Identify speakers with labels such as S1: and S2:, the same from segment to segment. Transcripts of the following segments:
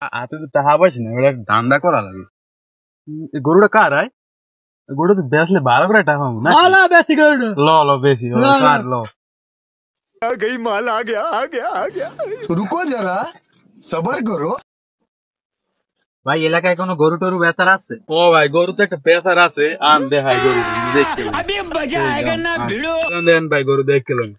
S1: হাতে তো টাকা পাইছি না, ওটা ধান্দা করা লাগে। গরুটা কার আয়? গরুটা তো বেচলে ভালো করে টাকা পাবো না।
S2: বেশি গরুটা
S1: ল বেশি কার ল।
S3: माल आ गया रुको जरा सबर करो।
S2: ভাই এলাকায় কোনো গরু টরু বেচার আছে?
S1: ও ভাই গরু তো একটা বেচার আছে, আন দেখাই গরু দেখতে দেন ভাই, গরু দেখলাম।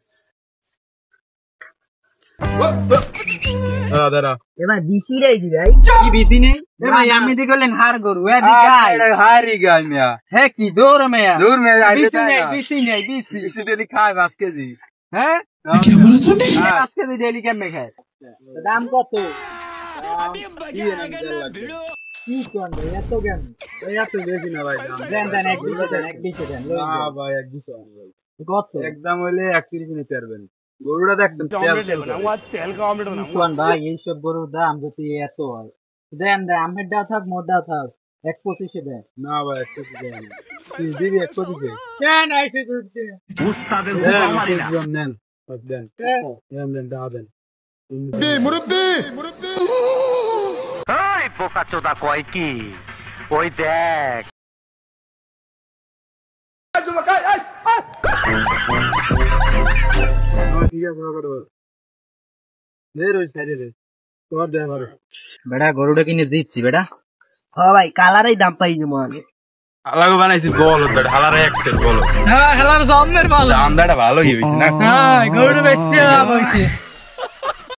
S1: দাঁড়া
S2: এবার বিসি রে ভাই, কি বিসি নেই ভাই? আমি দি করলেন হার গরু
S1: হারি গাই মিয়া।
S2: হ্যাঁ কি দৌড় মেয়া
S1: দূর মেয়া,
S2: বিসি নেই বিসি
S1: বিসি যদি খায় 5 কেজি।
S2: হ্যাঁ 5 কেজি ডেইলি কেমনে খায়? দাম কত? কি কোন ভাই এত কেন?
S1: এত বেশি না ভাই,
S2: দেন এক বিশে দেন
S1: না ভাই, এক দিছো ভাই।
S2: কত?
S1: একদম হইলে 31 নিচে পারবেন। গরুটা দেখছেন
S2: ভাই এইসব গরুর দাম যদি এত হয়, দেন আমের দা থাক মোর দা থাক 1.25 দেন।
S1: না ভাই 125 দেন, 30 দিবি 125
S2: কেন আইছে তুলছে
S1: উস্তাদের নেন দেন দেন দাও দেন।
S3: मुरुब्बी
S4: ওই বোকা চোদা কয় কি, ওই দেখ
S1: ঠিক আছে করো দে রোজ খাই দে তোর দে আমার
S2: বেটা গরুটা কিনে জিতছি বেটা। ভাই কালারই দাম পাই যেমন
S1: আলাগো বানাইছি বল বেটা, হালারে এক্সেল বলো।
S2: হ্যাঁ হেলার জমের ভালো,
S1: দামটা ভালোই হইছে না।
S2: হ্যাঁ গরুটা বেশি লাভ হইছে।